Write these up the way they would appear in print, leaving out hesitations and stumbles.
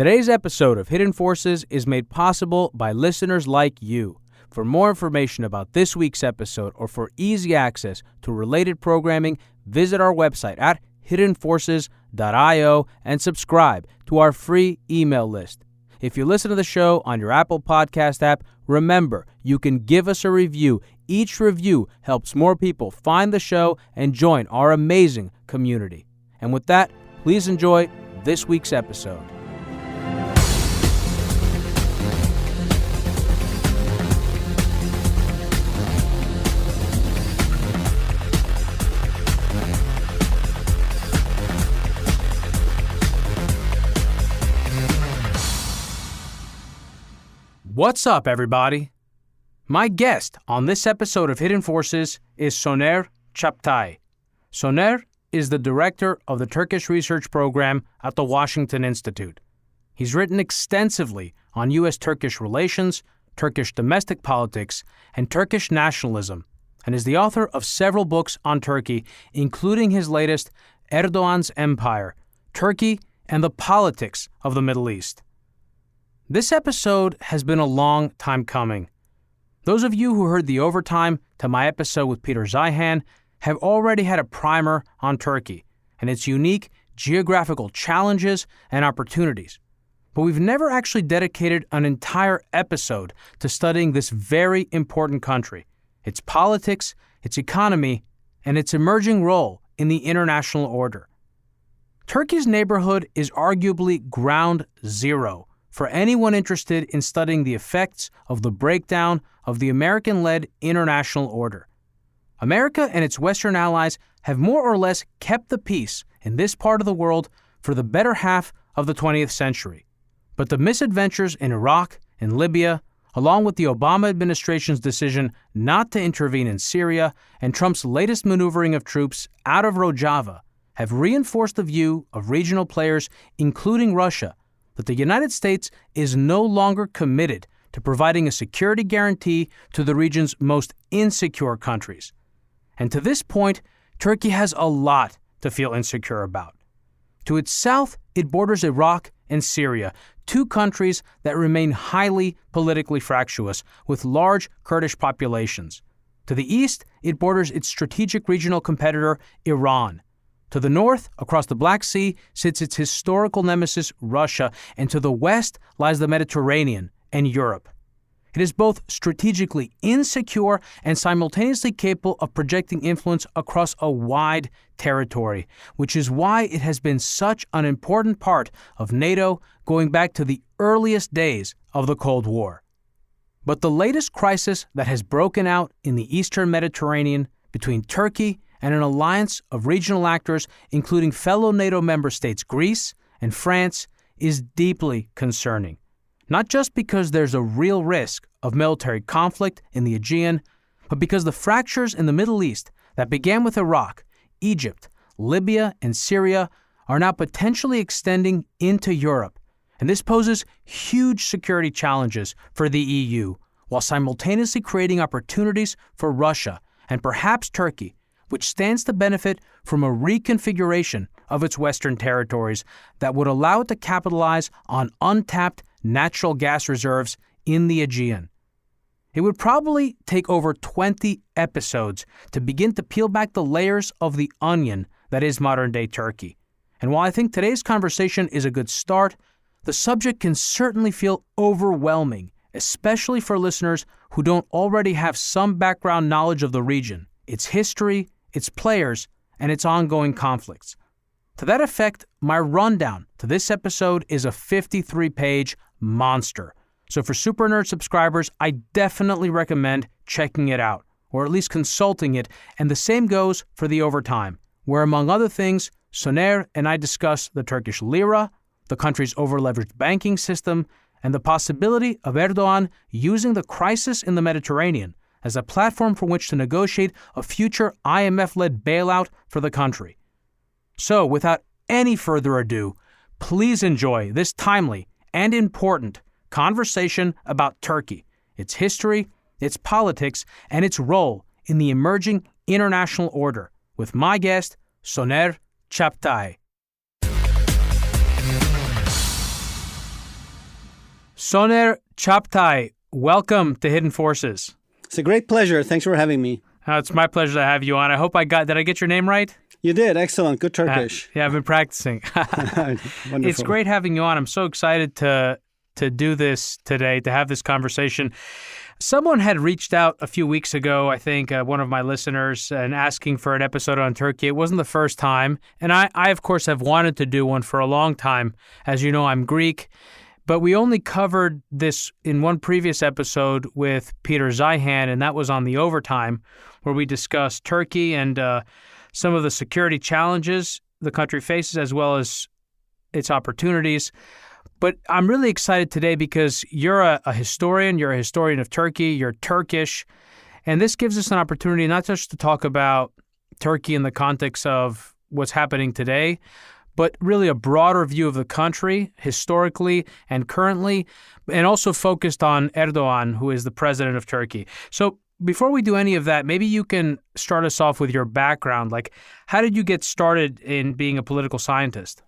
Today's episode of Hidden Forces is made possible by listeners like you. For more information about this week's episode or for easy access to related programming, visit our website at hiddenforces.io and subscribe to our free email list. If you listen to the show on your Apple Podcast app, remember, you can give us a review. Each review helps more people find the show and join our amazing community. And with that, please enjoy this week's episode. What's up, everybody? My guest on this episode of Hidden Forces is Soner Çağaptay. Soner is the director of the Turkish Research Program at the Washington Institute. He's written extensively on U.S. Turkish relations, Turkish domestic politics, and Turkish nationalism, and is the author of several books on Turkey, including his latest, Erdogan's Empire, Turkey and the Politics of the Middle East. This episode has been a long time coming. Those of you who heard the overtime to my episode with Peter Zeihan have already had a primer on Turkey and its unique geographical challenges and opportunities. But we've never actually dedicated an entire episode to studying this very important country, its politics, its economy, and its emerging role in the international order. Turkey's neighborhood is arguably ground zero for anyone interested in studying the effects of the breakdown of the American-led international order. America and its Western allies have more or less kept the peace in this part of the world for the better half of the 20th century. But the misadventures in Iraq and Libya, along with the Obama administration's decision not to intervene in Syria and Trump's latest maneuvering of troops out of Rojava, have reinforced the view of regional players, including Russia, that the United States is no longer committed to providing a security guarantee to the region's most insecure countries. And to this point, Turkey has a lot to feel insecure about. To its south, it borders Iraq and Syria, two countries that remain highly politically fractious with large Kurdish populations. To the east, it borders its strategic regional competitor, Iran. To the north, across the Black Sea, sits its historical nemesis, Russia, and to the west lies the Mediterranean and Europe. It is both strategically insecure and simultaneously capable of projecting influence across a wide territory, which is why it has been such an important part of NATO going back to the earliest days of the Cold War. But the latest crisis that has broken out in the Eastern Mediterranean between Turkey and an alliance of regional actors, including fellow NATO member states Greece and France, is deeply concerning. Not just because there's a real risk of military conflict in the Aegean, but because the fractures in the Middle East that began with Iraq, Egypt, Libya, and Syria are now potentially extending into Europe. And this poses huge security challenges for the EU, while simultaneously creating opportunities for Russia and perhaps Turkey, which stands to benefit from a reconfiguration of its western territories that would allow it to capitalize on untapped natural gas reserves in the Aegean. It would probably take over 20 episodes to begin to peel back the layers of the onion that is modern-day Turkey. And while I think today's conversation is a good start, the subject can certainly feel overwhelming, especially for listeners who don't already have some background knowledge of the region, its history, its players, and its ongoing conflicts. To that effect, my rundown to this episode is a 53-page monster. So for Super Nerd subscribers, I definitely recommend checking it out, or at least consulting it, and the same goes for the overtime, where among other things, Soner and I discuss the Turkish lira, the country's over-leveraged banking system, and the possibility of Erdogan using the crisis in the Mediterranean as a platform from which to negotiate a future IMF-led bailout for the country. So, without any further ado, please enjoy this timely and important conversation about Turkey, its history, its politics, and its role in the emerging international order with my guest, Soner Çağaptay. Soner Çağaptay, welcome to Hidden Forces. It's a great pleasure. Thanks for having me. It's my pleasure to have you on. I hope did I get your name right? You did. Excellent. Good Turkish. Yeah, I've been practicing. Wonderful. It's great having you on. I'm so excited to do this today, to have this conversation. Someone had reached out a few weeks ago, I think, one of my listeners, and asking for an episode on Turkey. It wasn't the first time. And I, of course, have wanted to do one for a long time. As you know, I'm Greek. But we only covered this in one previous episode with Peter Zeihan, and that was on the overtime, where we discussed Turkey and some of the security challenges the country faces, as well as its opportunities. But I'm really excited today because you're a historian. You're a historian of Turkey. You're Turkish. And this gives us an opportunity not just to talk about Turkey in the context of what's happening today, but really a broader view of the country, historically and currently, and also focused on Erdogan, who is the president of Turkey. So before we do any of that, maybe you can start us off with your background. Like, how did you get started in being a political scientist?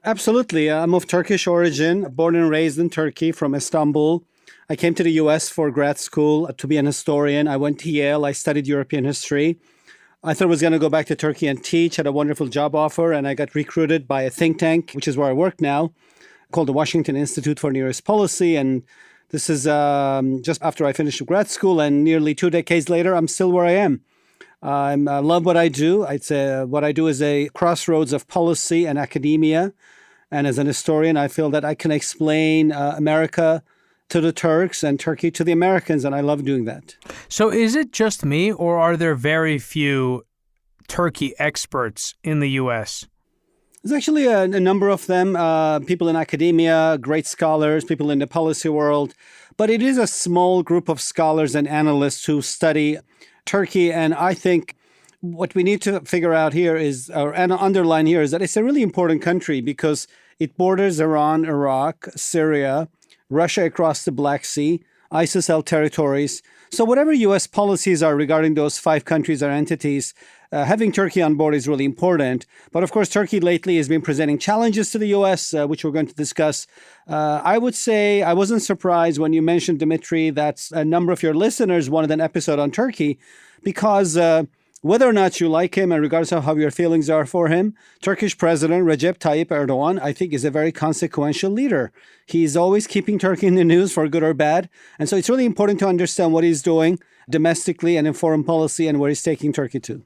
Absolutely. I'm of Turkish origin, born and raised in Turkey from Istanbul. I came to the U.S. for grad school to be an historian. I went to Yale. I studied European history. I thought I was going to go back to Turkey and teach, had a wonderful job offer, and I got recruited by a think tank, which is where I work now, called the Washington Institute for Near East Policy. And this is just after I finished grad school, and nearly 2 decades later, I'm still where I am. I love what I do. I'd say what I do is a crossroads of policy and academia. And as an historian, I feel that I can explain America to the Turks and Turkey to the Americans, and I love doing that. So is it just me, or are there very few Turkey experts in the U.S.? There's actually a number of them, people in academia, great scholars, people in the policy world, but it is a small group of scholars and analysts who study Turkey, and I think what we need to figure out here is, or underline here, is that it's a really important country because it borders Iran, Iraq, Syria, Russia across the Black Sea, ISIS-held territories. So whatever U.S. policies are regarding those 5 countries or entities, having Turkey on board is really important. But of course, Turkey lately has been presenting challenges to the U.S., which we're going to discuss. I would say I wasn't surprised when you mentioned, Demetri, that a number of your listeners wanted an episode on Turkey because whether or not you like him and regardless of how your feelings are for him, Turkish President Recep Tayyip Erdogan, I think, is a very consequential leader. He's always keeping Turkey in the news for good or bad. And so it's really important to understand what he's doing domestically and in foreign policy and where he's taking Turkey to.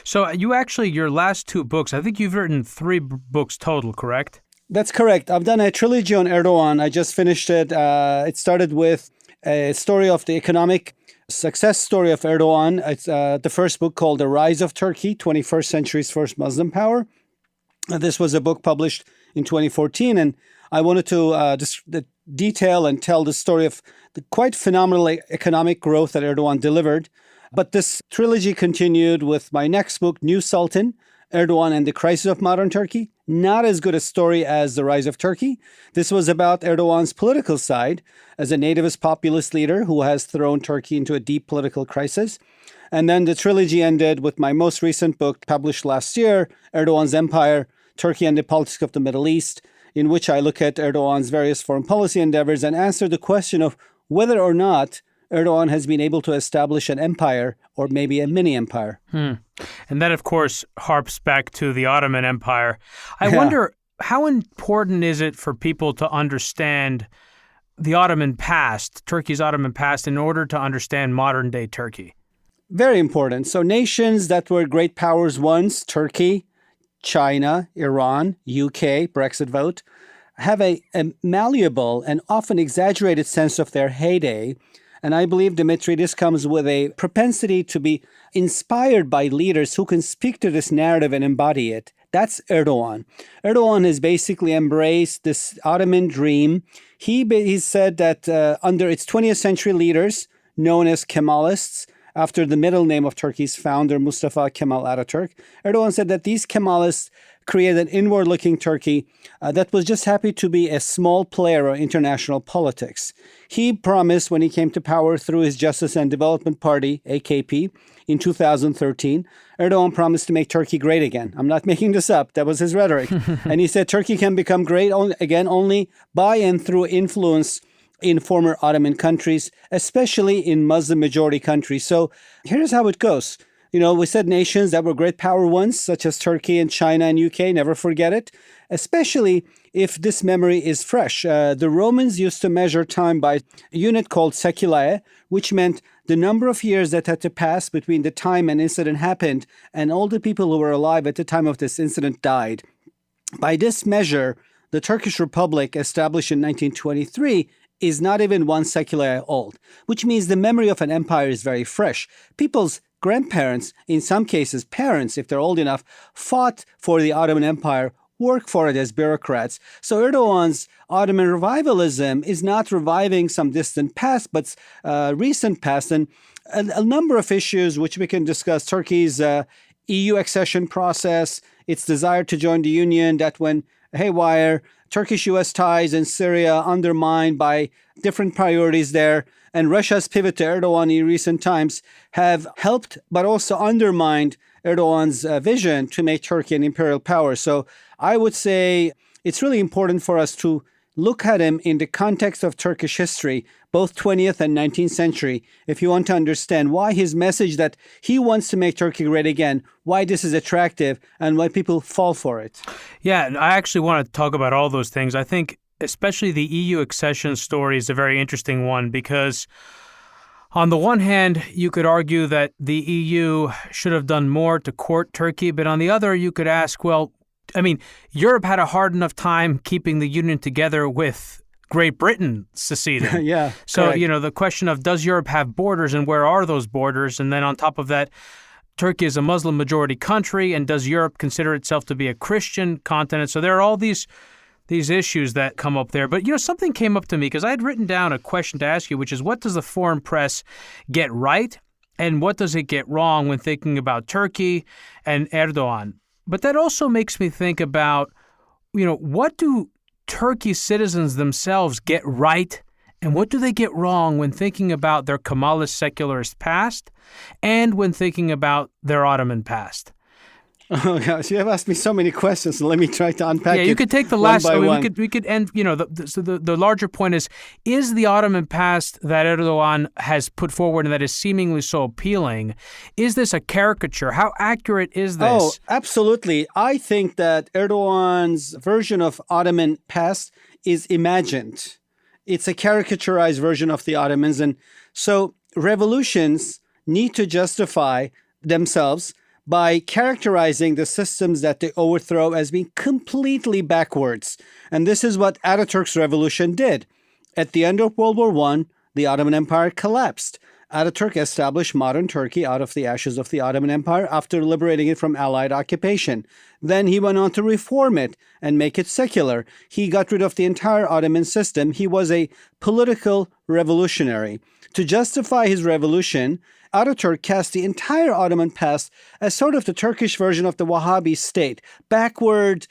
So you actually, your last 2 books, I think you've written 3 books total, correct? That's correct. I've done a trilogy on Erdogan. I just finished it. It started with a story of the economic success story of Erdogan. It's the first book called The Rise of Turkey, 21st Century's First Muslim Power. This was a book published in 2014, and I wanted to detail and tell the story of the quite phenomenal economic growth that Erdogan delivered. But this trilogy continued with my next book, New Sultan, Erdogan and the Crisis of Modern Turkey. Not as good a story as The Rise of Turkey. This was about Erdogan's political side as a nativist populist leader who has thrown Turkey into a deep political crisis. And then the trilogy ended with my most recent book published last year, Erdogan's Empire, Turkey and the Politics of the Middle East, in which I look at Erdogan's various foreign policy endeavors and answer the question of whether or not Erdogan has been able to establish an empire or maybe a mini-empire. And that, of course, harps back to the Ottoman Empire. I wonder, how important is it for people to understand the Ottoman past, Turkey's Ottoman past, in order to understand modern-day Turkey? Very important. So nations that were great powers once, Turkey, China, Iran, UK, Brexit vote, have a malleable and often exaggerated sense of their heyday. And I believe, Demetri, this comes with a propensity to be inspired by leaders who can speak to this narrative and embody it. That's Erdogan. Erdogan has basically embraced this Ottoman dream. He said that under its 20th century leaders, known as Kemalists, after the middle name of Turkey's founder, Mustafa Kemal Ataturk, Erdogan said that these Kemalists created an inward-looking Turkey that was just happy to be a small player in international politics. He promised when he came to power through his Justice and Development Party, AKP, in 2013, Erdogan promised to make Turkey great again. I'm not making this up. That was his rhetoric. And he said Turkey can become great again only by and through influence in former Ottoman countries, especially in Muslim-majority countries. So here's how it goes. We said nations that were great power once, such as Turkey and China and UK, never forget it, especially if this memory is fresh. The Romans used to measure time by a unit called seculae, which meant the number of years that had to pass between the time an incident happened and all the people who were alive at the time of this incident died. By this measure, the Turkish Republic, established in 1923, is not even one seculae old, which means the memory of an empire is very fresh. People's grandparents, in some cases parents, if they're old enough, fought for the Ottoman Empire, work for it as bureaucrats. So Erdogan's Ottoman revivalism is not reviving some distant past, but recent past. And a number of issues which we can discuss. Turkey's EU accession process, its desire to join the Union that went haywire, Turkish-U.S. ties in Syria undermined by different priorities there, and Russia's pivot to Erdogan in recent times have helped but also undermined Erdogan's vision to make Turkey an imperial power. So I would say it's really important for us to look at him in the context of Turkish history, both 20th and 19th century, if you want to understand why his message that he wants to make Turkey great again, why this is attractive, and why people fall for it. Yeah, I actually want to talk about all those things. I think especially the EU accession story is a very interesting one because on the one hand, you could argue that the EU should have done more to court Turkey, but on the other, you could ask, well, I mean, Europe had a hard enough time keeping the Union together with Great Britain seceding. Yeah. So, correct. The question of does Europe have borders and where are those borders? And then on top of that, Turkey is a Muslim majority country, and does Europe consider itself to be a Christian continent? So there are all these issues that come up there. But, something came up to me because I had written down a question to ask you, which is what does the foreign press get right and what does it get wrong when thinking about Turkey and Erdogan? But that also makes me think about, what do Turkey's citizens themselves get right and what do they get wrong when thinking about their Kemalist secularist past and when thinking about their Ottoman past? Oh gosh, you have asked me so many questions. So let me try to unpack it. Yeah, you could take the last. We could end. The larger point is the Ottoman past that Erdogan has put forward and that is seemingly so appealing. Is this a caricature? How accurate is this? Oh, absolutely. I think that Erdogan's version of Ottoman past is imagined. It's a caricaturized version of the Ottomans, and so revolutions need to justify themselves by characterizing the systems that they overthrow as being completely backwards. And this is what Ataturk's revolution did. At the end of World War I, the Ottoman Empire collapsed. Ataturk established modern Turkey out of the ashes of the Ottoman Empire after liberating it from Allied occupation. Then he went on to reform it and make it secular. He got rid of the entire Ottoman system. He was a political revolutionary. To justify his revolution, Ataturk cast the entire Ottoman past as sort of the Turkish version of the Wahhabi state, backward,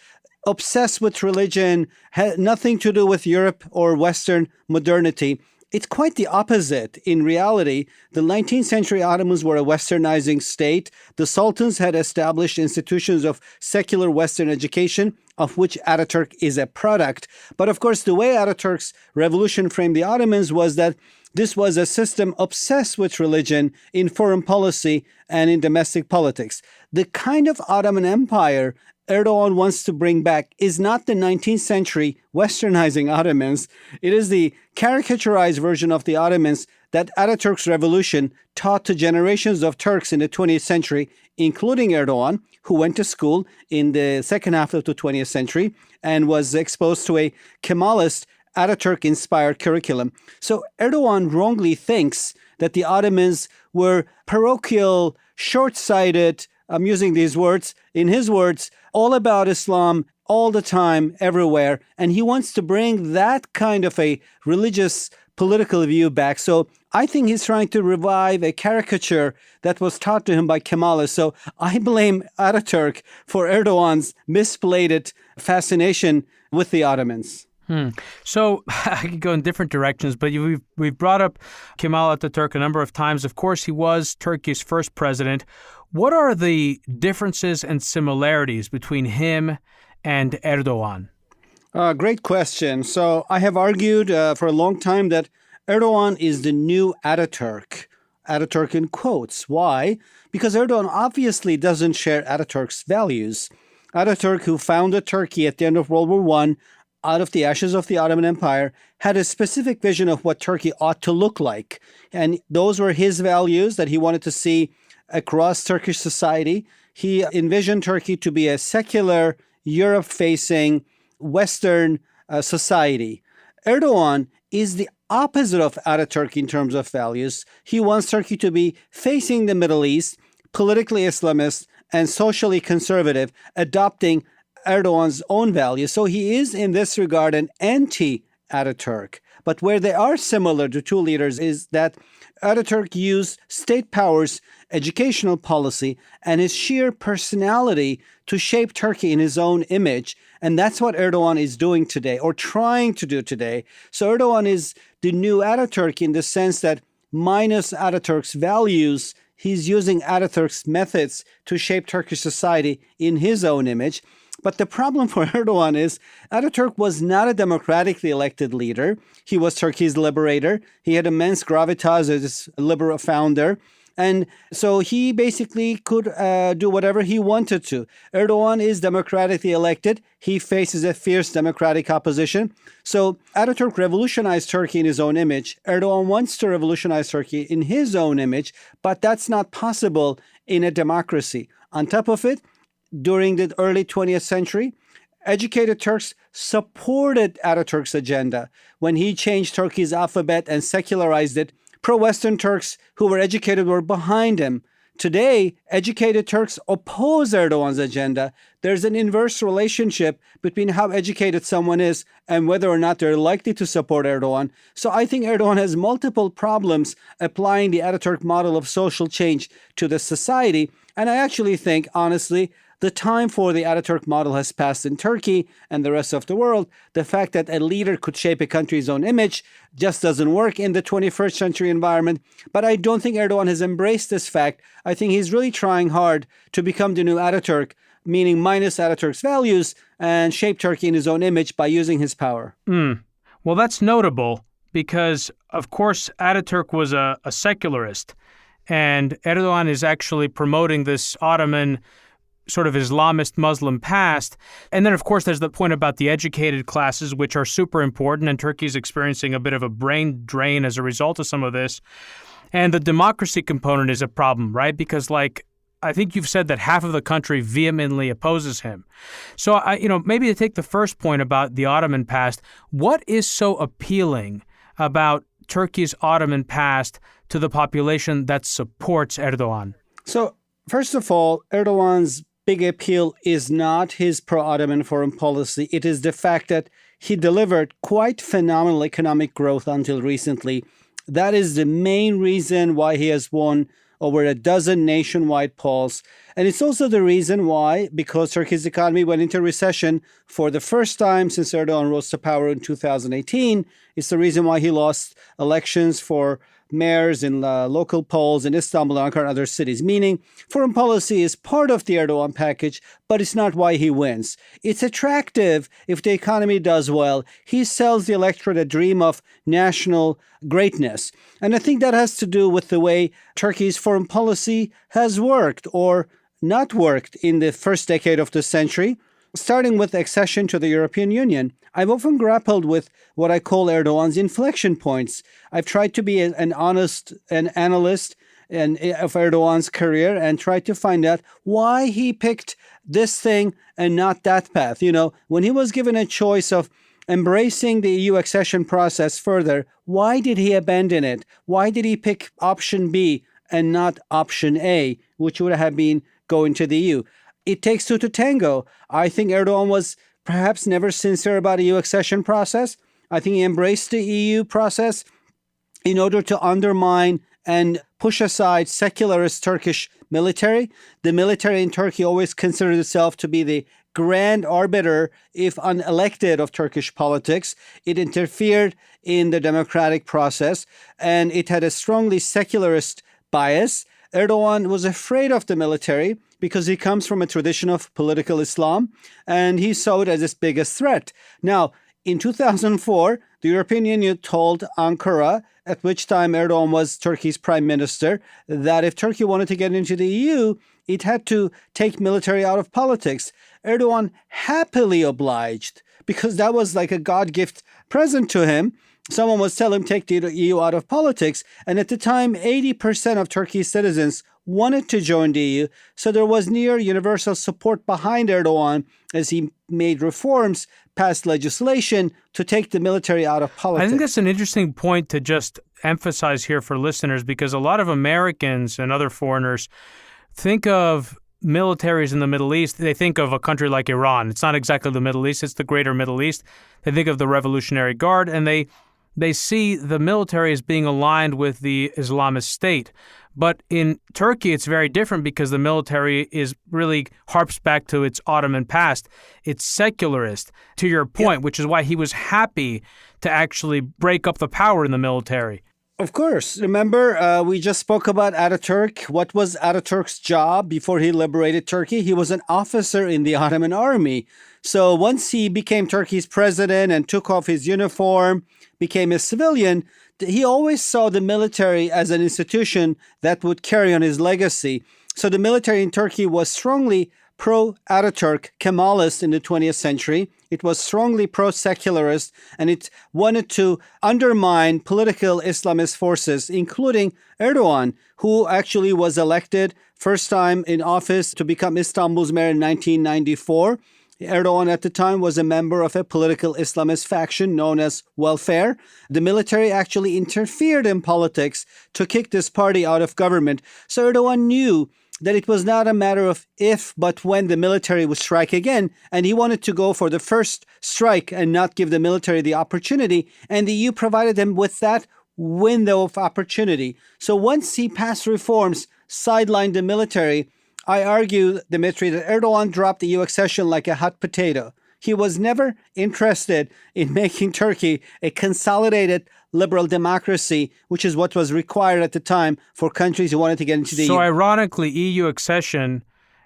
obsessed with religion, had nothing to do with Europe or Western modernity. It's quite the opposite. In reality, the 19th century Ottomans were a westernizing state. The sultans had established institutions of secular Western education, of which Ataturk is a product. But of course, the way Ataturk's revolution framed the Ottomans was that this was a system obsessed with religion in foreign policy and in domestic politics. The kind of Ottoman Empire Erdogan wants to bring back is not the 19th century westernizing Ottomans. It is the caricaturized version of the Ottomans that Ataturk's revolution taught to generations of Turks in the 20th century, including Erdogan, who went to school in the second half of the 20th century and was exposed to a Kemalist Ataturk-inspired curriculum. So Erdogan wrongly thinks that the Ottomans were parochial, short-sighted, I'm using these words, in his words, all about Islam, all the time, everywhere. And he wants to bring that kind of a religious political view back. So I think he's trying to revive a caricature that was taught to him by Kemalists. So I blame Ataturk for Erdogan's misplaced fascination with the Ottomans. So I could go in different directions, but we've brought up Kemal Ataturk a number of times. Of course, he was Turkey's first president. What are the differences and similarities between him and Erdogan? Great question. So I have argued for a long time that Erdogan is the new Ataturk. Ataturk in quotes. Why? Because Erdogan obviously doesn't share Ataturk's values. Ataturk, who founded Turkey at the end of World War I, out of the ashes of the Ottoman Empire, had a specific vision of what Turkey ought to look like. And those were his values that he wanted to see across Turkish society. He envisioned Turkey to be a secular, Europe-facing, Western society. Erdogan is the opposite of Ataturk in terms of values. He wants Turkey to be facing the Middle East, politically Islamist, and socially conservative, adopting Erdogan's own values. So he is, in this regard, an anti-Ataturk. But where they are similar, the two leaders, is that Ataturk used state power's educational policy and his sheer personality to shape Turkey in his own image. And that's what Erdogan is doing today, or trying to do today. So Erdogan is the new Ataturk in the sense that minus Ataturk's values, he's using Ataturk's methods to shape Turkish society in his own image. But the problem for Erdogan is Ataturk was not a democratically elected leader. He was Turkey's liberator. He had immense gravitas as a liberal founder. And so he basically could do whatever he wanted to. Erdogan is democratically elected. He faces a fierce democratic opposition. So Ataturk revolutionized Turkey in his own image. Erdogan wants to revolutionize Turkey in his own image, but that's not possible in a democracy. On top of it, during the early 20th century, educated Turks supported Ataturk's agenda. When he changed Turkey's alphabet and secularized it, pro-Western Turks who were educated were behind him. Today, educated Turks oppose Erdogan's agenda. There's an inverse relationship between how educated someone is and whether or not they're likely to support Erdogan. So I think Erdogan has multiple problems applying the Ataturk model of social change to the society. And I actually think, honestly, the time for the Ataturk model has passed in Turkey and the rest of the world. The fact that a leader could shape a country's own image just doesn't work in the 21st century environment. But I don't think Erdogan has embraced this fact. I think he's really trying hard to become the new Ataturk, meaning minus Ataturk's values, and shape Turkey in his own image by using his power. Well, that's notable because, of course, Ataturk was a secularist, and Erdogan is actually promoting this Ottoman sort of Islamist Muslim past. And then, of course, there's the point about the educated classes, which are super important, and Turkey's experiencing a bit of a brain drain as a result of some of this. And the democracy component is a problem, right? Because, I think you've said that half of the country vehemently opposes him. So, maybe to take the first point about the Ottoman past, what is so appealing about Turkey's Ottoman past to the population that supports Erdogan? So, first of all, Erdogan's big appeal is not his pro-Ottoman foreign policy. It is the fact that he delivered quite phenomenal economic growth until recently. That is the main reason why he has won over a dozen nationwide polls. And it's also the reason why, because Turkey's economy went into recession for the first time since Erdogan rose to power in 2018, it's the reason why he lost elections for mayors in local polls in Istanbul and Ankara and other cities, meaning foreign policy is part of the Erdogan package, but it's not why he wins. It's attractive if the economy does well. He sells the electorate a dream of national greatness. And I think that has to do with the way Turkey's foreign policy has worked or not worked in the first decade of the century, starting with accession to the European Union. I've often grappled with what I call Erdogan's inflection points. I've tried to be an honest analyst of Erdogan's career and tried to find out why he picked this thing and not that path. When he was given a choice of embracing the EU accession process further, why did he abandon it? Why did he pick option B and not option A, which would have been going to the EU? It takes two to tango. I think Erdogan was perhaps never sincere about a EU accession process. I think he embraced the EU process in order to undermine and push aside secularist Turkish military. The military in Turkey always considered itself to be the grand arbiter, if unelected, of Turkish politics. It interfered in the democratic process, and it had a strongly secularist bias. Erdogan was afraid of the military because he comes from a tradition of political Islam, and he saw it as his biggest threat. Now, in 2004, the European Union told Ankara, at which time Erdogan was Turkey's prime minister, that if Turkey wanted to get into the EU, it had to take military out of politics. Erdogan happily obliged because that was like a God gift present to him. Someone was telling him, take the EU out of politics. And at the time, 80% of Turkey's citizens wanted to join the EU. So there was near universal support behind Erdogan as he made reforms, passed legislation to take the military out of politics. I think that's an interesting point to just emphasize here for listeners, because a lot of Americans and other foreigners think of militaries in the Middle East. They think of a country like Iran. It's not exactly the Middle East. It's the greater Middle East. They think of the Revolutionary Guard, and they see the military as being aligned with the Islamist State. But in Turkey, it's very different because the military is really harps back to its Ottoman past. It's secularist, to your point, which is why he was happy to actually break up the power in the military. Of course. Remember, we just spoke about Ataturk. What was Ataturk's job before he liberated Turkey? He was an officer in the Ottoman army. So once he became Turkey's president and took off his uniform, became a civilian, he always saw the military as an institution that would carry on his legacy. So the military in Turkey was strongly pro-Ataturk, Kemalist in the 20th century. It was strongly pro-secularist, and it wanted to undermine political Islamist forces, including Erdogan, who actually was elected first time in office to become Istanbul's mayor in 1994. Erdogan at the time was a member of a political Islamist faction known as Welfare. The military actually interfered in politics to kick this party out of government. So Erdogan knew that it was not a matter of if, but when the military would strike again. And he wanted to go for the first strike and not give the military the opportunity. And the EU provided him with that window of opportunity. So once he passed reforms, sidelined the military, I argue, Demetri, that Erdogan dropped the EU accession like a hot potato. He was never interested in making Turkey a consolidated liberal democracy, which is what was required at the time for countries who wanted to get into the EU. So ironically, EU accession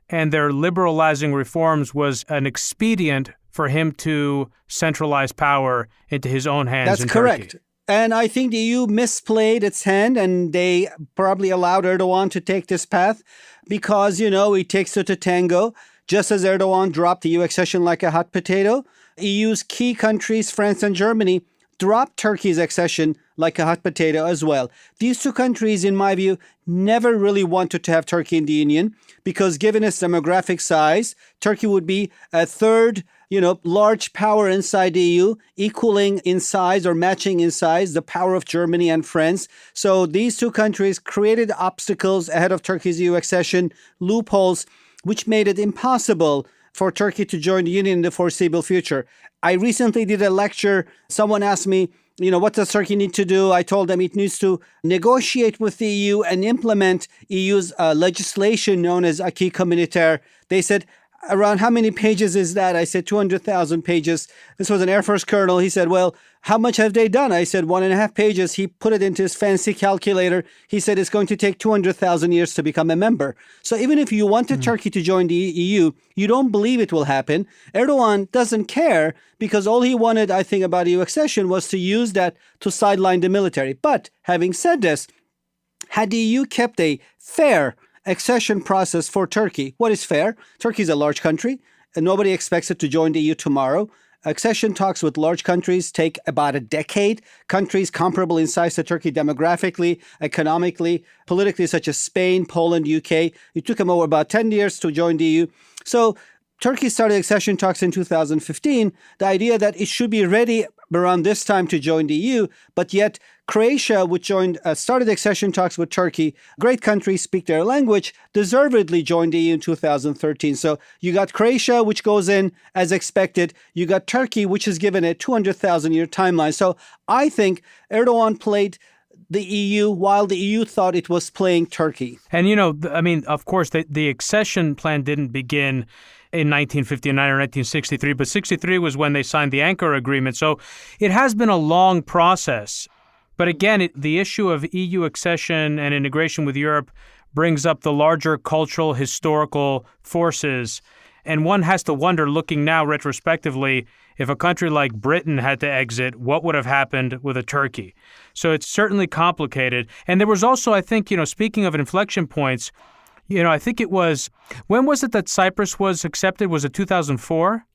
and their liberalizing reforms was an expedient for him to centralize power into his own hands. That's correct. Turkey. And I think the EU misplayed its hand, and they probably allowed Erdogan to take this path because, you know, it takes two to tango. Just as Erdogan dropped the EU accession like a hot potato, EU's key countries, France and Germany, dropped Turkey's accession like a hot potato as well. These two countries, in my view, never really wanted to have Turkey in the Union because given its demographic size, Turkey would be a third, large power inside the EU, equaling in size or matching in size the power of Germany and France. So these two countries created obstacles ahead of Turkey's EU accession, loopholes, which made it impossible for Turkey to join the Union in the foreseeable future. I recently did a lecture. Someone asked me, what does Turkey need to do? I told them it needs to negotiate with the EU and implement EU's legislation known as acquis communautaire. They said, around how many pages is that? I said, 200,000 pages. This was an Air Force colonel. He said, well, how much have they done? I said, 1.5 pages. He put it into his fancy calculator. He said, it's going to take 200,000 years to become a member. So even if you wanted Turkey to join the EU, you don't believe it will happen. Erdogan doesn't care because all he wanted, I think, about EU accession was to use that to sideline the military. But having said this, had the EU kept a fair accession process for Turkey, what is fair? Turkey is a large country and nobody expects it to join the EU tomorrow. Accession talks with large countries take about a decade. Countries comparable in size to Turkey demographically, economically, politically, such as Spain, Poland, UK, it took them over about 10 years to join the EU. So Turkey started accession talks in 2015. The idea that it should be ready around this time to join the EU, but yet Croatia, which started accession talks with Turkey, great country, speak their language, deservedly joined the EU in 2013. So you got Croatia, which goes in as expected. You got Turkey, which is given a 200,000-year timeline. So I think Erdogan played the EU while the EU thought it was playing Turkey. And, of course, the accession plan didn't begin in 1959 or 1963, but 63 was when they signed the Ankara Agreement. So it has been a long process. But again, the issue of EU accession and integration with Europe brings up the larger cultural, historical forces. And one has to wonder, looking now retrospectively, if a country like Britain had to exit, what would have happened with a Turkey? So it's certainly complicated. And there was also, I think, speaking of inflection points, I think it was, when was it that Cyprus was accepted? Was it 2004?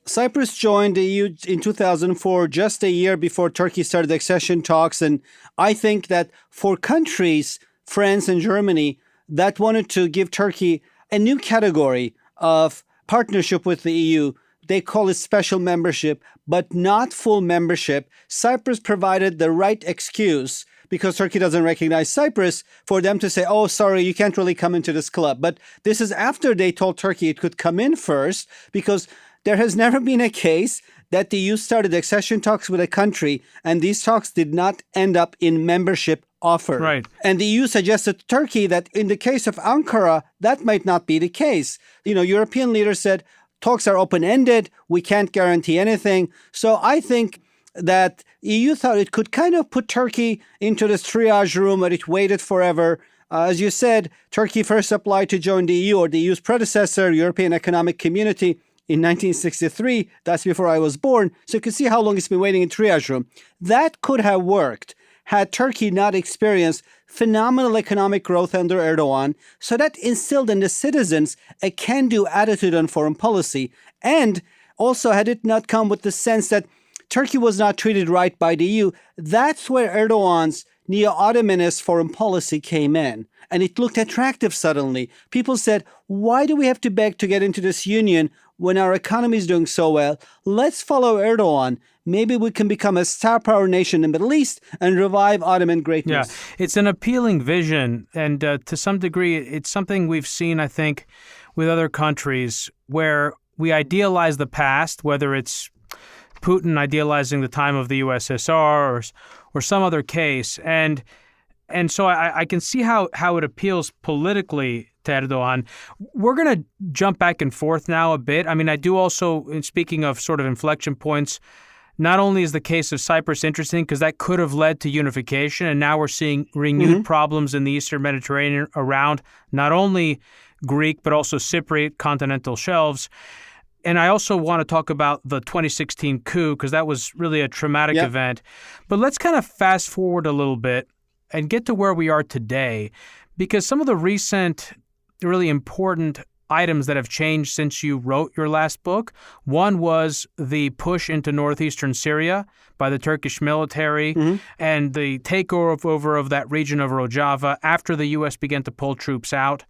Cyprus joined the EU in 2004, just a year before Turkey started accession talks. And I think that for countries, France and Germany, that wanted to give Turkey a new category of partnership with the EU, they call it special membership, but not full membership. Cyprus provided the right excuse, because Turkey doesn't recognize Cyprus, for them to say, oh, sorry, you can't really come into this club. But this is after they told Turkey it could come in first, because there has never been a case that the EU started accession talks with a country and these talks did not end up in membership offer. Right. And the EU suggested to Turkey that in the case of Ankara, that might not be the case. European leaders said, talks are open-ended, we can't guarantee anything. So I think that EU thought it could kind of put Turkey into this triage room where it waited forever. As you said, Turkey first applied to join the EU, or the EU's predecessor, European Economic Community, in 1963. That's before I was born. So you can see how long it's been waiting in triage room. That could have worked had Turkey not experienced phenomenal economic growth under Erdogan. So that instilled in the citizens a can-do attitude on foreign policy. And also, had it not come with the sense that Turkey was not treated right by the EU, that's where Erdogan's neo-Ottomanist foreign policy came in. And it looked attractive suddenly. People said, why do we have to beg to get into this union when our economy is doing so well? Let's follow Erdogan. Maybe we can become a star power nation in the Middle East and revive Ottoman greatness. Yeah, it's an appealing vision. And to some degree, it's something we've seen, I think, with other countries where we idealize the past, whether it's Putin idealizing the time of the USSR or some other case. And so I can see how it appeals politically to Erdogan. We're going to jump back and forth now a bit. I mean, I do also, in speaking of sort of inflection points, not only is the case of Cyprus interesting because that could have led to unification, and now we're seeing renewed problems in the Eastern Mediterranean around not only Greek but also Cypriot continental shelves. And I also want to talk about the 2016 coup because that was really a traumatic event. But let's kind of fast forward a little bit and get to where we are today, because some of the recent really important items that have changed since you wrote your last book. One was the push into northeastern Syria by the Turkish military and the takeover of that region of Rojava after the U.S. began to pull troops out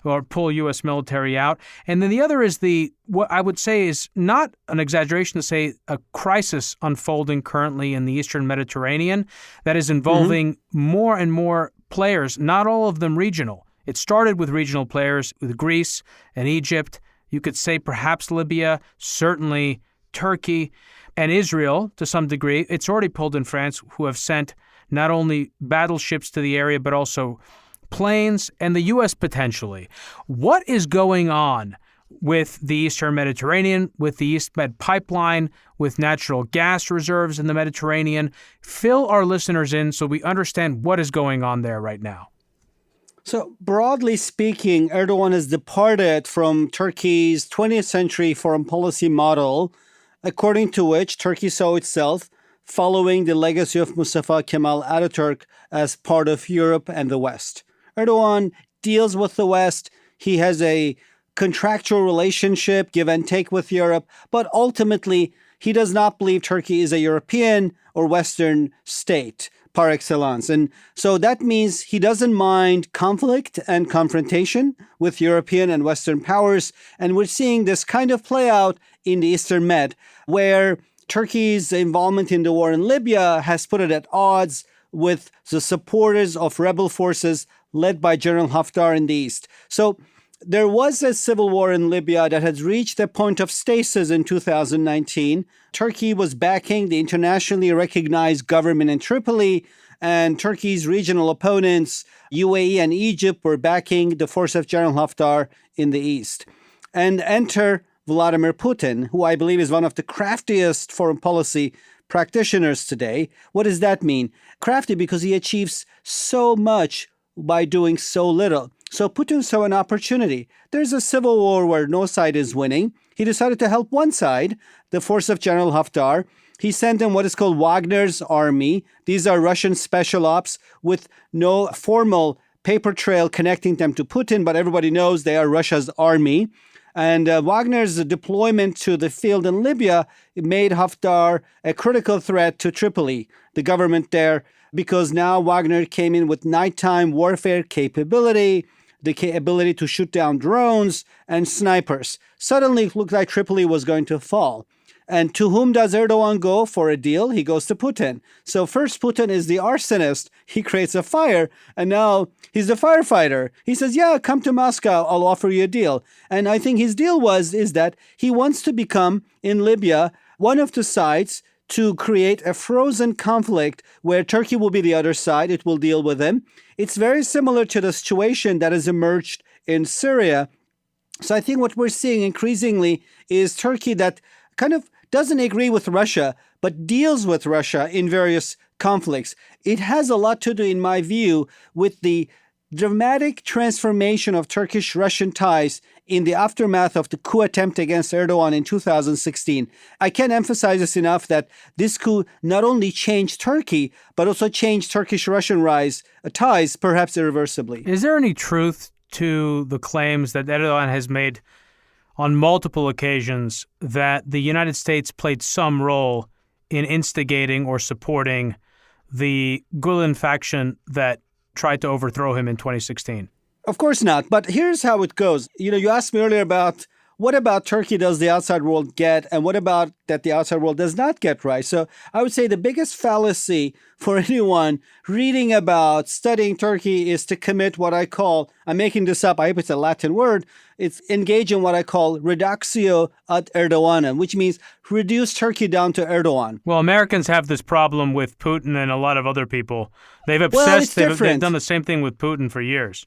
or pull U.S. military out. And then the other is what I would say is not an exaggeration to say a crisis unfolding currently in the Eastern Mediterranean that is involving more and more players, not all of them regional. It started with regional players, with Greece and Egypt. You could say perhaps Libya, certainly Turkey, and Israel to some degree. It's already pulled in France, who have sent not only battleships to the area, but also planes, and the U.S. potentially. What is going on with the Eastern Mediterranean, with the East Med pipeline, with natural gas reserves in the Mediterranean? Fill our listeners in so we understand what is going on there right now. So broadly speaking, Erdogan has departed from Turkey's 20th century foreign policy model, according to which Turkey saw itself following the legacy of Mustafa Kemal Ataturk as part of Europe and the West. Erdogan deals with the West. He has a contractual relationship, give and take with Europe, but ultimately he does not believe Turkey is a European or Western state par excellence. And so that means he doesn't mind conflict and confrontation with European and Western powers. And we're seeing this kind of play out in the Eastern Med, where Turkey's involvement in the war in Libya has put it at odds with the supporters of rebel forces led by General Haftar in the East. So there was a civil war in Libya that had reached a point of stasis in 2019. Turkey was backing the internationally recognized government in Tripoli, and Turkey's regional opponents, UAE and Egypt, were backing the force of General Haftar in the East. And enter Vladimir Putin, who I believe is one of the craftiest foreign policy practitioners today. What does that mean? Crafty because he achieves so much by doing so little. So Putin saw an opportunity. There's a civil war where no side is winning. He decided to help one side, the force of General Haftar. He sent in what is called Wagner's army. These are Russian special ops with no formal paper trail connecting them to Putin, but everybody knows they are Russia's army. And Wagner's deployment to the field in Libya made Haftar a critical threat to Tripoli, the government there, because now Wagner came in with nighttime warfare capability, the ability to shoot down drones and snipers. Suddenly it looked like Tripoli was going to fall. And to whom does Erdogan go for a deal? He goes to Putin. So first Putin is the arsonist. He creates a fire, and now he's the firefighter. He says, yeah, come to Moscow. I'll offer you a deal. And I think his deal is that he wants to become, in Libya, one of the sides to create a frozen conflict where Turkey will be the other side. It will deal with him. It's very similar to the situation that has emerged in Syria. So I think what we're seeing increasingly is Turkey that kind of doesn't agree with Russia, but deals with Russia in various conflicts. It has a lot to do, in my view, with the dramatic transformation of Turkish-Russian ties in the aftermath of the coup attempt against Erdogan in 2016. I can't emphasize this enough that this coup not only changed Turkey, but also changed Turkish-Russian ties, perhaps irreversibly. Is there any truth to the claims that Erdogan has made on multiple occasions that the United States played some role in instigating or supporting the Gulen faction that tried to overthrow him in 2016? Of course not. But here's how it goes. You asked me earlier about what about Turkey does the outside world get, and what about that the outside world does not get right? So I would say the biggest fallacy for anyone reading about studying Turkey is to commit what I call, I'm making this up, I hope it's a Latin word, it's engage in what I call reductio ad Erdoganem, which means reduce Turkey down to Erdogan. Well, Americans have this problem with Putin and a lot of other people. They've they've done the same thing with Putin for years.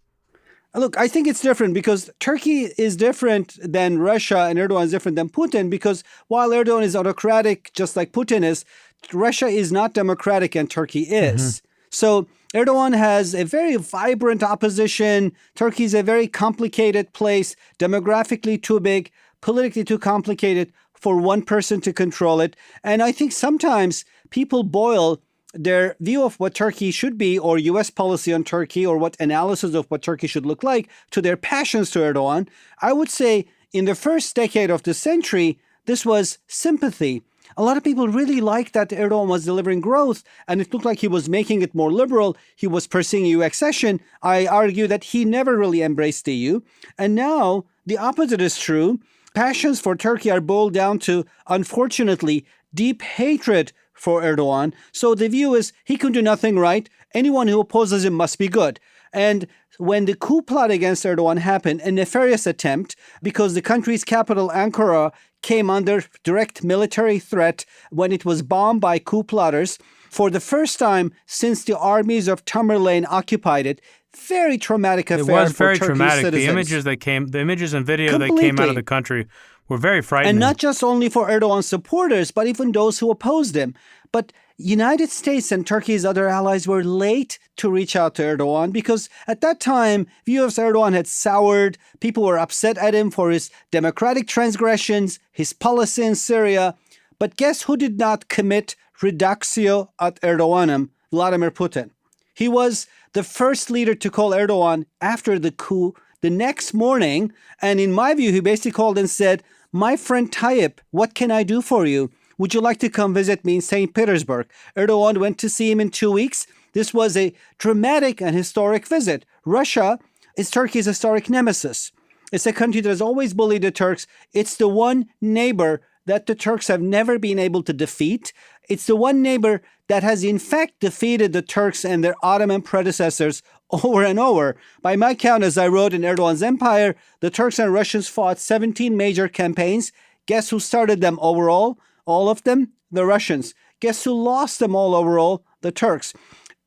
Look, I think it's different because Turkey is different than Russia and Erdogan is different than Putin, because while Erdogan is autocratic, just like Putin is, Russia is not democratic and Turkey is. Mm-hmm. So Erdogan has a very vibrant opposition. Turkey is a very complicated place, demographically too big, politically too complicated for one person to control it. And I think sometimes people boil their view of what Turkey should be, or U.S. policy on Turkey, or what analysis of what Turkey should look like, to their passions to Erdogan. I would say in the first decade of the century, this was sympathy. A lot of people really liked that Erdogan was delivering growth, and it looked like he was making it more liberal. He was pursuing EU accession. I argue that he never really embraced the EU. And now the opposite is true. Passions for Turkey are boiled down to, unfortunately, deep hatred for Erdogan. So the view is he can do nothing right. Anyone who opposes him must be good. And when the coup plot against Erdogan happened, a nefarious attempt, because the country's capital, Ankara, came under direct military threat when it was bombed by coup plotters for the first time since the armies of Tamerlane occupied it. Very traumatic affair. It was very for traumatic. Turkish citizens. The images and video that came out of the country were very frightening. And not just only for Erdogan's supporters, but even those who opposed him. But United States and Turkey's other allies were late to reach out to Erdogan because at that time, view of Erdogan had soured. People were upset at him for his democratic transgressions, his policy in Syria. But guess who did not commit reductio ad Erdoganem? Vladimir Putin. He was the first leader to call Erdogan after the coup the next morning. And in my view, he basically called and said, "My friend Tayyip, what can I do for you? Would you like to come visit me in St. Petersburg?" Erdogan went to see him in 2 weeks. This was a dramatic and historic visit. Russia is Turkey's historic nemesis. It's a country that has always bullied the Turks. It's the one neighbor that the Turks have never been able to defeat. It's the one neighbor that has in fact defeated the Turks and their Ottoman predecessors over and over. By my count, as I wrote in Erdogan's Empire, the Turks and Russians fought 17 major campaigns. Guess who started them overall? All of them? The Russians. Guess who lost them all overall? The Turks.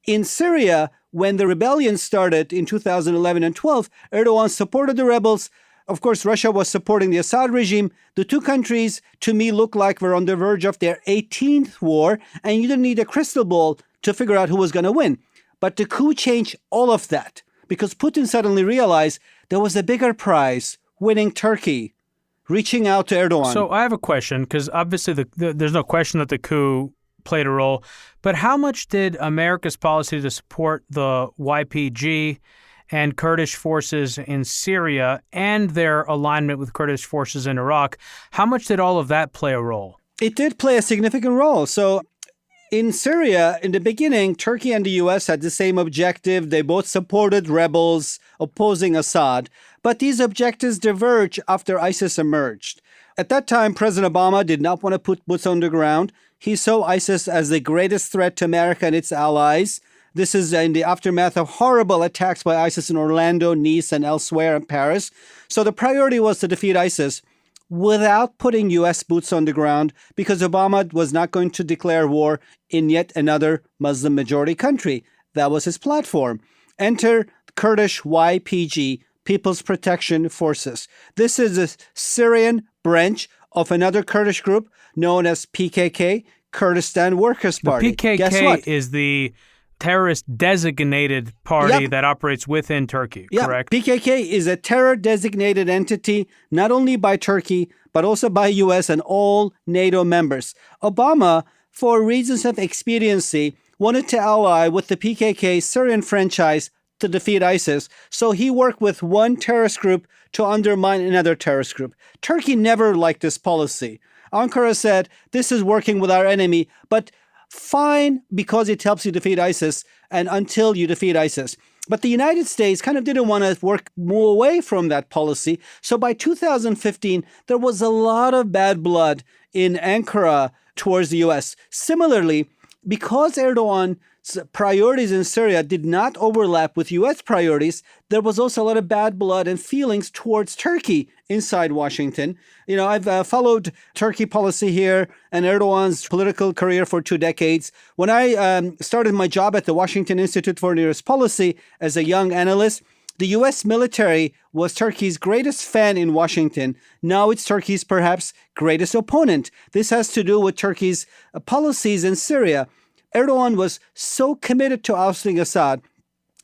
In Syria, when the rebellion started in 2011 and 12, Erdogan supported the rebels. Of course, Russia was supporting the Assad regime. The two countries, to me, look like we're on the verge of their 18th war, and you didn't need a crystal ball to figure out who was going to win. But the coup changed all of that because Putin suddenly realized there was a bigger prize, winning Turkey, reaching out to Erdogan. So I have a question, because obviously there's no question that the coup played a role, but how much did America's policy to support the YPG and Kurdish forces in Syria and their alignment with Kurdish forces in Iraq, how much did all of that play a role? It did play a significant role. So in Syria, in the beginning, Turkey and the U.S. had the same objective. They both supported rebels opposing Assad. But these objectives diverged after ISIS emerged. At that time, President Obama did not want to put boots on the ground. He saw ISIS as the greatest threat to America and its allies. This is in the aftermath of horrible attacks by ISIS in Orlando, Nice, and elsewhere in Paris. So the priority was to defeat ISIS without putting U.S. boots on the ground, because Obama was not going to declare war in yet another Muslim-majority country. That was his platform. Enter Kurdish YPG, People's Protection Forces. This is a Syrian branch of another Kurdish group known as PKK, Kurdistan Workers' Party. The PKK Guess what? is the terrorist-designated party that operates within Turkey, correct? PKK is a terror-designated entity, not only by Turkey, but also by U.S. and all NATO members. Obama, for reasons of expediency, wanted to ally with the PKK Syrian franchise to defeat ISIS, so he worked with one terrorist group to undermine another terrorist group. Turkey never liked this policy. Ankara said, this is working with our enemy, but fine, because it helps you defeat ISIS and until you defeat ISIS. But the United States kind of didn't want to move away from that policy. So by 2015, there was a lot of bad blood in Ankara towards the U.S. Similarly, because Erdogan's priorities in Syria did not overlap with U.S. priorities, there was also a lot of bad blood and feelings towards Turkey inside Washington. You know, I've followed Turkey policy here and Erdogan's political career for 2 decades. When I started my job at the Washington Institute for Near East Policy as a young analyst, the U.S. military was Turkey's greatest fan in Washington. Now it's Turkey's perhaps greatest opponent. This has to do with Turkey's policies in Syria. Erdogan was so committed to ousting Assad,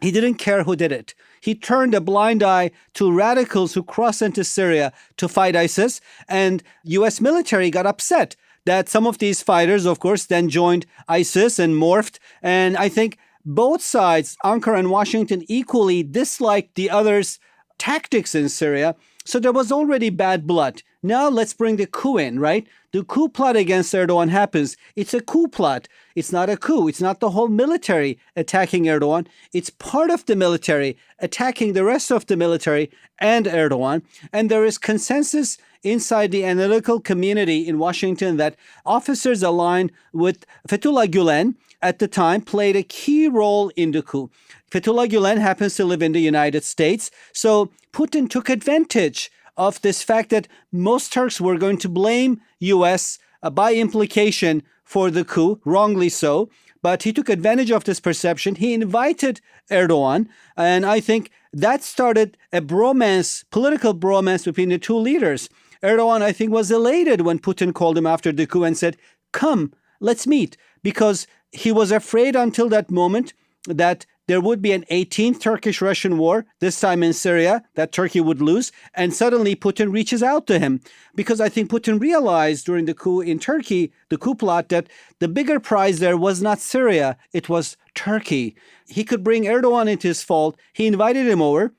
he didn't care who did it. He turned a blind eye to radicals who crossed into Syria to fight ISIS, and U.S. military got upset that some of these fighters, of course, then joined ISIS and morphed. And I think both sides, Ankara and Washington, equally disliked the other's tactics in Syria. So there was already bad blood. Now let's bring the coup in, right? The coup plot against Erdogan happens. It's a coup plot. It's not a coup. It's not the whole military attacking Erdogan. It's part of the military attacking the rest of the military and Erdogan. And there is consensus inside the analytical community in Washington that officers aligned with Fethullah Gülen at the time played a key role in the coup. Fethullah Gülen happens to live in the United States. So Putin took advantage of this fact that most Turks were going to blame U.S. By implication for the coup, wrongly so. But he took advantage of this perception. He invited Erdogan, and I think that started a bromance, political bromance between the two leaders. Erdogan, I think, was elated when Putin called him after the coup and said, come, let's meet, because he was afraid until that moment that there would be an 18th Turkish-Russian war, this time in Syria, that Turkey would lose. And suddenly Putin reaches out to him because I think Putin realized during the coup in Turkey, the coup plot, that the bigger prize there was not Syria, it was Turkey. He could bring Erdogan into his fold. He invited him over.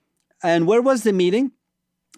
And where was the meeting?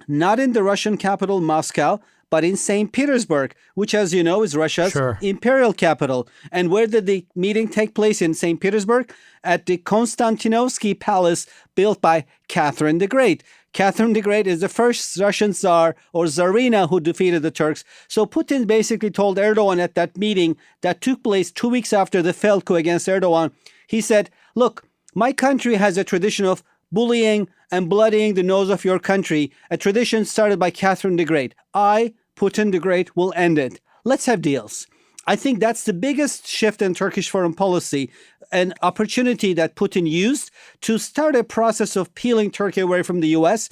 Not in the Russian capital, Moscow, but in St. Petersburg, which, as you know, is Russia's imperial capital. And where did the meeting take place in St. Petersburg? At the Konstantinovsky Palace built by Catherine the Great. Catherine the Great is the first Russian Tsar or Tsarina who defeated the Turks. So Putin basically told Erdogan at that meeting that took place 2 weeks after the failed coup against Erdogan, he said, look, my country has a tradition of bullying and bloodying the nose of your country, a tradition started by Catherine the Great. I, Putin the Great, will end it. Let's have deals. I think that's the biggest shift in Turkish foreign policy, an opportunity that Putin used to start a process of peeling Turkey away from the U.S.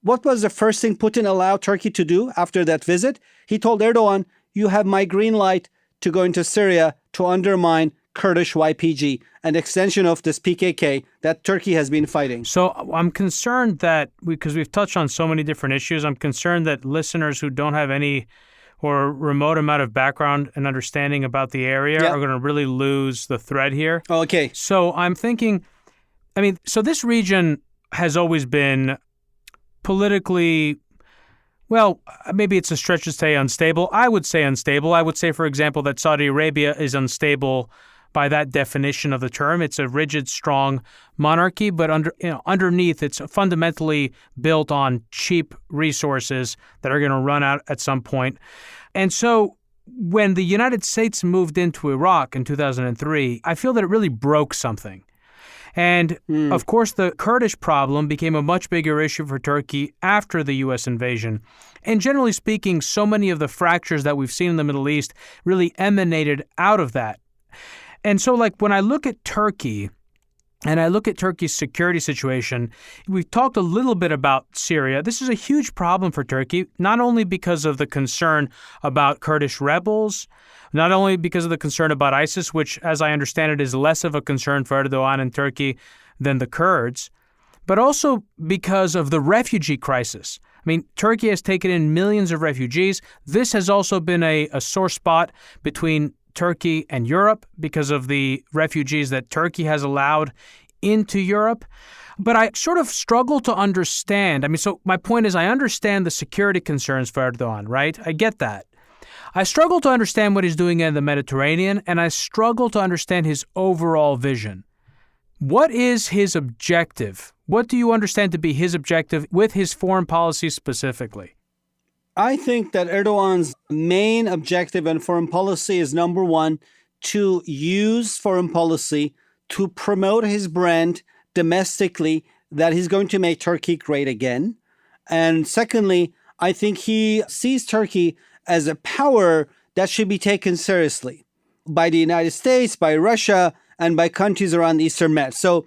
What was the first thing Putin allowed Turkey to do after that visit? He told Erdogan, you have my green light to go into Syria to undermine Kurdish YPG, an extension of this PKK that Turkey has been fighting. So I'm concerned that, because we've touched on so many different issues, I'm concerned that listeners who don't have any or remote amount of background and understanding about the area are going to really lose the thread here. Okay. So I'm thinking, so this region has always been politically, well, maybe it's a stretch to say unstable. I would say unstable. I would say, for example, that Saudi Arabia is unstable by that definition of the term. It's a rigid, strong monarchy, but underneath, it's fundamentally built on cheap resources that are going to run out at some point. And so when the United States moved into Iraq in 2003, I feel that it really broke something. And, of course, the Kurdish problem became a much bigger issue for Turkey after the U.S. invasion. And generally speaking, so many of the fractures that we've seen in the Middle East really emanated out of that. And so, when I look at Turkey and I look at Turkey's security situation, we've talked a little bit about Syria. This is a huge problem for Turkey, not only because of the concern about Kurdish rebels, not only because of the concern about ISIS, which, as I understand it, is less of a concern for Erdogan and Turkey than the Kurds, but also because of the refugee crisis. Turkey has taken in millions of refugees. This has also been a sore spot between Turkey and Europe because of the refugees that Turkey has allowed into Europe. But I sort of struggle to understand. So my point is, I understand the security concerns for Erdogan, right? I get that. I struggle to understand what he's doing in the Mediterranean, and I struggle to understand his overall vision. What is his objective? What do you understand to be his objective with his foreign policy specifically? I think that Erdogan's main objective in foreign policy is, number one, to use foreign policy to promote his brand domestically, that he's going to make Turkey great again. And secondly, I think he sees Turkey as a power that should be taken seriously by the United States, by Russia, and by countries around the Eastern Med. So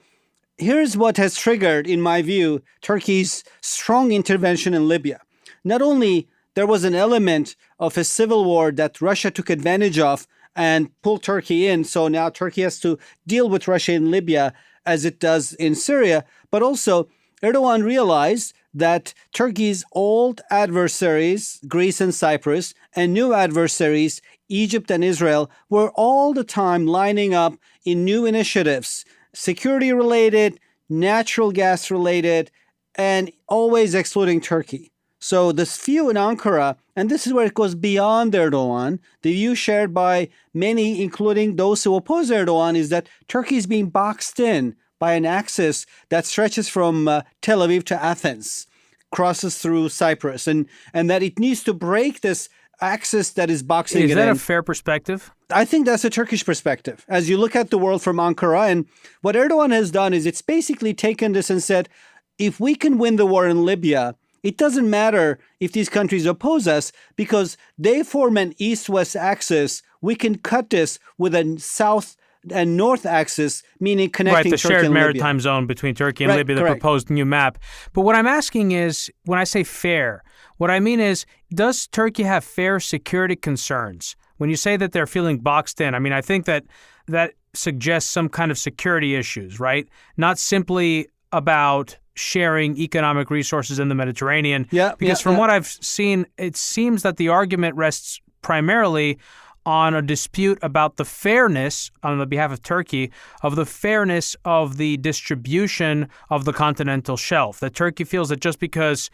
here's what has triggered, in my view, Turkey's strong intervention in Libya. Not only there was an element of a civil war that Russia took advantage of and pulled Turkey in, so now Turkey has to deal with Russia in Libya as it does in Syria, but also Erdogan realized that Turkey's old adversaries, Greece and Cyprus, and new adversaries, Egypt and Israel, were all the time lining up in new initiatives, security-related, natural gas-related, and always excluding Turkey. So this view in Ankara, and this is where it goes beyond Erdogan, the view shared by many, including those who oppose Erdogan, is that Turkey is being boxed in by an axis that stretches from Tel Aviv to Athens, crosses through Cyprus, and that it needs to break this axis that is boxing it in. Is that a fair perspective? I think that's a Turkish perspective. As you look at the world from Ankara, and what Erdogan has done is it's basically taken this and said, if we can win the war in Libya, it doesn't matter if these countries oppose us because they form an east-west axis. We can cut this with a south and north axis, meaning connecting the Turkey shared and maritime Libya. zone between Turkey and Libya, the correct. proposed new map. But what I'm asking is, when I say fair, what I mean is, does Turkey have fair security concerns? When you say that they're feeling boxed in, I think that suggests some kind of security issues, right? Not simply about sharing economic resources in the Mediterranean. Because from what I've seen, it seems that the argument rests primarily on a dispute about the fairness, on the behalf of Turkey, of the fairness of the distribution of the continental shelf. That Turkey feels that just because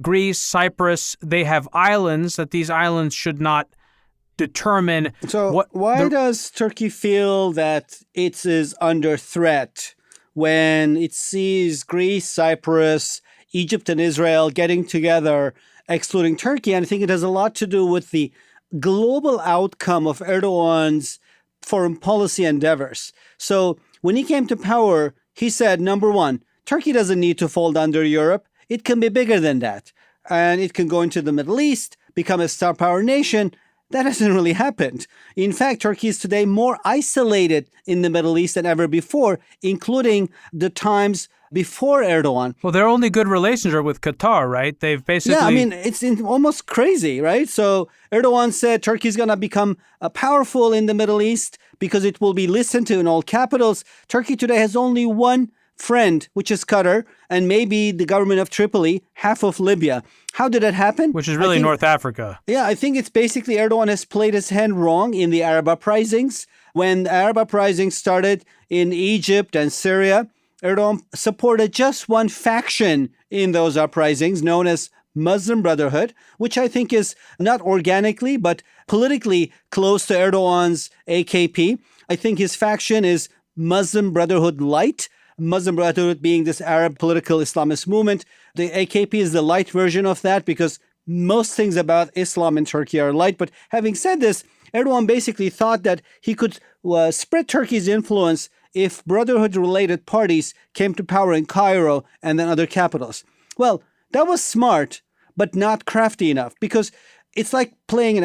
Greece, Cyprus, they have islands, that these islands should not determine why does Turkey feel that it is under threat when it sees Greece, Cyprus, Egypt, and Israel getting together, excluding Turkey? And I think it has a lot to do with the global outcome of Erdogan's foreign policy endeavors. So when he came to power, he said, number one, Turkey doesn't need to fold under Europe. It can be bigger than that. And it can go into the Middle East, become a star power nation. That hasn't really happened. In fact, Turkey is today more isolated in the Middle East than ever before, including the times before Erdogan. Well, their only good relations are with Qatar, right? They've basically... Yeah, it's almost crazy, right? So Erdogan said Turkey is going to become powerful in the Middle East because it will be listened to in all capitals. Turkey today has only one friend, which is Qatar, and maybe the government of Tripoli, half of Libya. How did that happen? Which is really North Africa. Yeah, I think it's basically Erdogan has played his hand wrong in the Arab uprisings. When the Arab uprisings started in Egypt and Syria, Erdogan supported just one faction in those uprisings known as Muslim Brotherhood, which I think is not organically, but politically close to Erdogan's AKP. I think his faction is Muslim Brotherhood Light, Muslim Brotherhood being this Arab political Islamist movement. The AKP is the light version of that because most things about Islam in Turkey are light. But having said this, Erdogan basically thought that he could spread Turkey's influence if Brotherhood-related parties came to power in Cairo and then other capitals. Well, that was smart, but not crafty enough, because it's like playing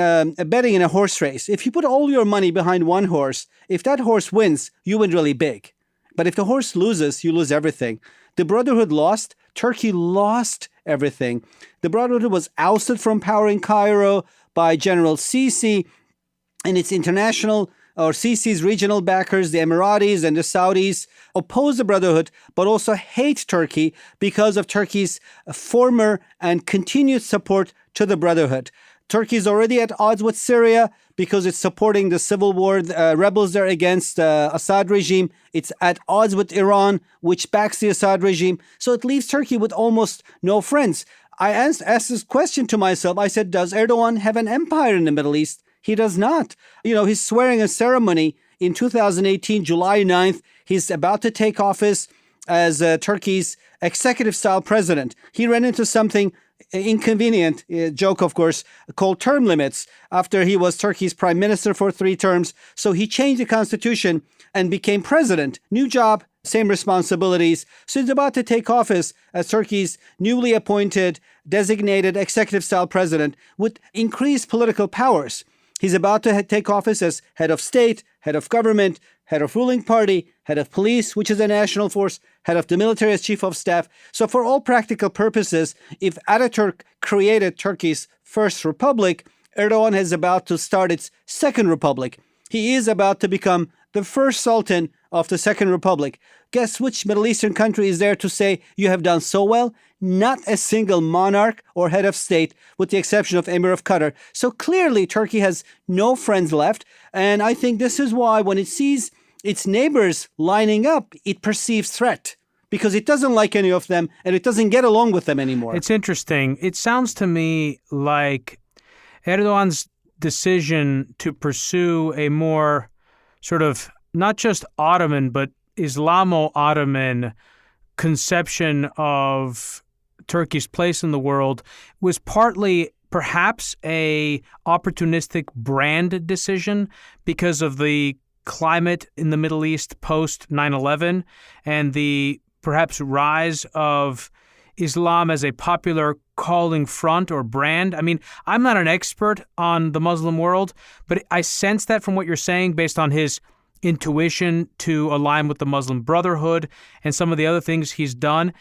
betting in a horse race. If you put all your money behind one horse, if that horse wins, you win really big. But if the horse loses, you lose everything. The Brotherhood lost. Turkey lost everything. The Brotherhood was ousted from power in Cairo by General Sisi, and its international or Sisi's regional backers, the Emiratis and the Saudis, oppose the Brotherhood, but also hate Turkey because of Turkey's former and continued support to the Brotherhood. Turkey is already at odds with Syria because it's supporting the civil war rebels there against Assad regime. It's at odds with Iran, which backs the Assad regime. So it leaves Turkey with almost no friends. I asked this question to myself. I said, does Erdogan have an empire in the Middle East? He does not. He's swearing a ceremony in 2018, July 9th. He's about to take office as Turkey's executive-style president. He ran into something inconvenient, joke of course, called term limits after he was Turkey's prime minister for 3 terms. So he changed the constitution and became president. New job, same responsibilities. So he's about to take office as Turkey's newly appointed, designated executive-style president with increased political powers. He's about to take office as head of state, head of government, head of ruling party, head of police, which is a national force, head of the military as chief of staff. So for all practical purposes, if Ataturk created Turkey's first republic, Erdogan is about to start its second republic. He is about to become the first sultan of the second republic. Guess which Middle Eastern country is there to say you have done so well? Not a single monarch or head of state, with the exception of Emir of Qatar. So clearly Turkey has no friends left. And I think this is why when it sees its neighbors lining up, it perceives threat because it doesn't like any of them and it doesn't get along with them anymore. It's interesting. It sounds to me like Erdogan's decision to pursue a more sort of not just Ottoman, but Islamo-Ottoman conception of Turkey's place in the world was partly perhaps a opportunistic brand decision because of the climate in the Middle East post 9/11 and the perhaps rise of Islam as a popular calling front or brand. I mean, I'm not an expert on the Muslim world, but I sense that from what you're saying based on his intuition to align with the Muslim Brotherhood and some of the other things he's done.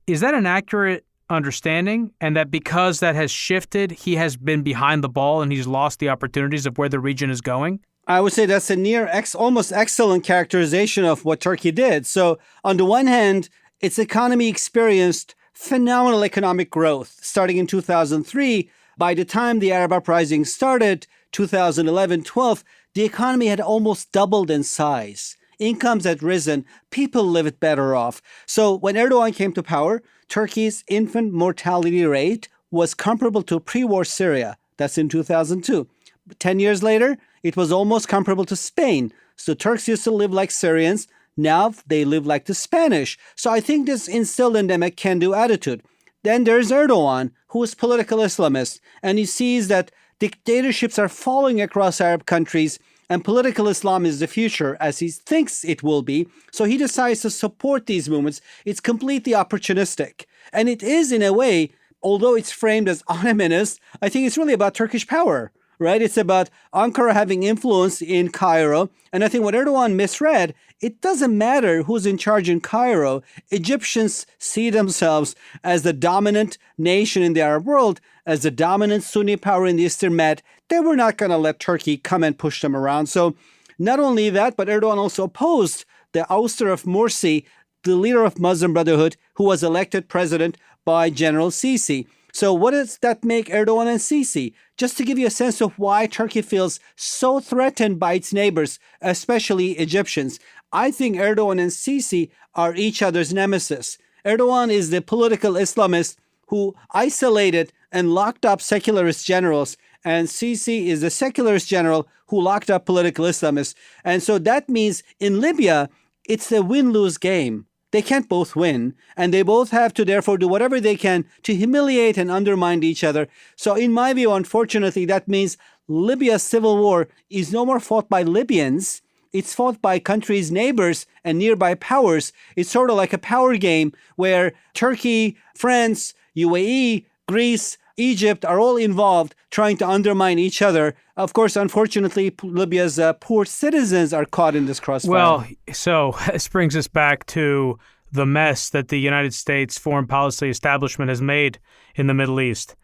Is that an accurate understanding? And that because that has shifted, he has been behind the ball and he's lost the opportunities of where the region is going? I would say that's a almost excellent characterization of what Turkey did. So on the one hand, its economy experienced phenomenal economic growth starting in 2003. By the time the Arab uprising started, 2011-12, the economy had almost doubled in size. Incomes had risen. People lived better off. So when Erdogan came to power, Turkey's infant mortality rate was comparable to pre-war Syria. That's in 2002. 10 years later, it was almost comparable to Spain. So Turks used to live like Syrians. Now they live like the Spanish. So I think this instilled in them a can-do attitude. Then there's Erdogan, who is political Islamist, and he sees that dictatorships are falling across Arab countries and political Islam is the future, as he thinks it will be. So he decides to support these movements. It's completely opportunistic. And it is, in a way, although it's framed as Ottomanist, I think it's really about Turkish power, right? It's about Ankara having influence in Cairo. And I think what Erdogan misread, it doesn't matter who's in charge in Cairo. Egyptians see themselves as the dominant nation in the Arab world, as the dominant Sunni power in the Eastern Med. They were not going to let Turkey come and push them around. So Not only that, but Erdogan also opposed the ouster of Morsi, the leader of Muslim Brotherhood, who was elected president by General Sisi. So what does that make Erdogan and Sisi? Just to give you a sense of why Turkey feels so threatened by its neighbors, especially Egyptians. I think Erdogan and Sisi are each other's nemesis. Erdogan is the political Islamist who isolated and locked up secularist generals, and Sisi is the secularist general who locked up political Islamists. And so that means in Libya, it's a win-lose game. They can't both win, and they both have to therefore do whatever they can to humiliate and undermine each other. So in my view, unfortunately, that means Libya's civil war is no more fought by Libyans. It's fought by countries' neighbors and nearby powers. It's sort of like a power game where Turkey, France, UAE, Greece, Egypt are all involved trying to undermine each other. Of course, unfortunately, Libya's poor citizens are caught in this crossfire. Well, so this brings us back to the mess that the United States foreign policy establishment has made in the Middle East.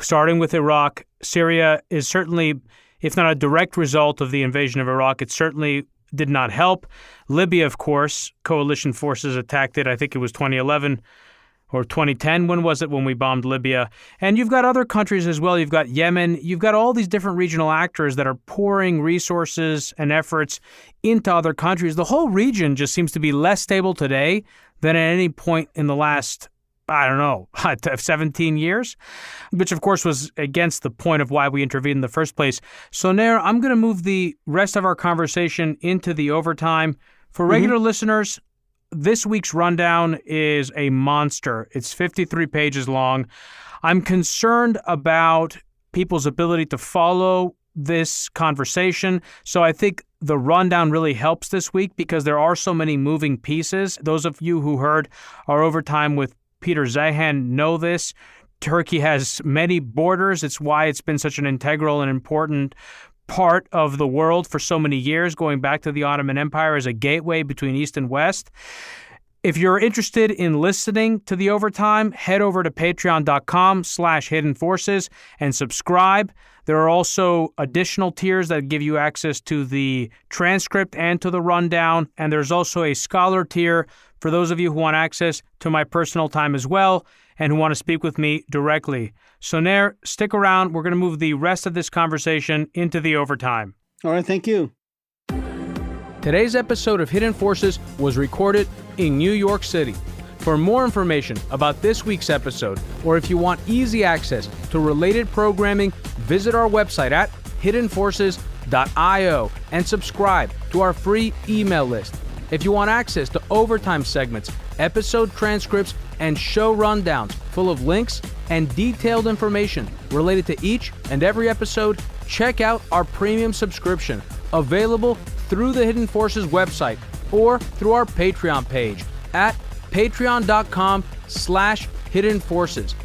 Starting with Iraq, Syria is certainly, if not a direct result of the invasion of Iraq, it certainly did not help. Libya, of course, coalition forces attacked it. I think it was 2011. Or 2010, when was it when we bombed Libya? And you've got other countries as well. You've got Yemen. You've got all these different regional actors that are pouring resources and efforts into other countries. The whole region just seems to be less stable today than at any point in the last, 17 years, which of course was against the point of why we intervened in the first place. Soner, I'm going to move the rest of our conversation into the overtime. For regular listeners, this week's rundown is a monster. It's 53 pages long. I'm concerned about people's ability to follow this conversation. So I think the rundown really helps this week because there are so many moving pieces. Those of you who heard our overtime with Peter Zahan know this. Turkey has many borders. It's why it's been such an integral and important part of the world for so many years, going back to the Ottoman Empire as a gateway between East and West. If you're interested in listening to the overtime, head over to patreon.com/Hidden Forces and subscribe. There are also additional tiers that give you access to the transcript and to the rundown. And there's also a scholar tier for those of you who want access to my personal time as well and who want to speak with me directly. Soner, stick around. We're going to move the rest of this conversation into the overtime. All right, thank you. Today's episode of Hidden Forces was recorded in New York City. For more information about this week's episode, or if you want easy access to related programming, visit our website at hiddenforces.io and subscribe to our free email list. If you want access to overtime segments, episode transcripts, and show rundowns full of links and detailed information related to each and every episode, check out our premium subscription, available through the Hidden Forces website or through our Patreon page at patreon.com/Hidden Forces.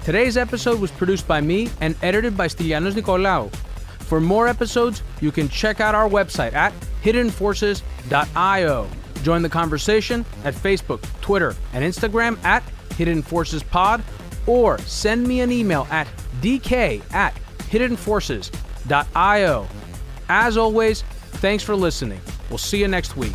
Today's episode was produced by me and edited by Stylianos Nicolaou. For more episodes, you can check out our website at hiddenforces.io. Join the conversation at Facebook, Twitter, and Instagram at Hidden Forces Pod, or send me an email at dk@hiddenforces.io. As always, thanks for listening. We'll see you next week.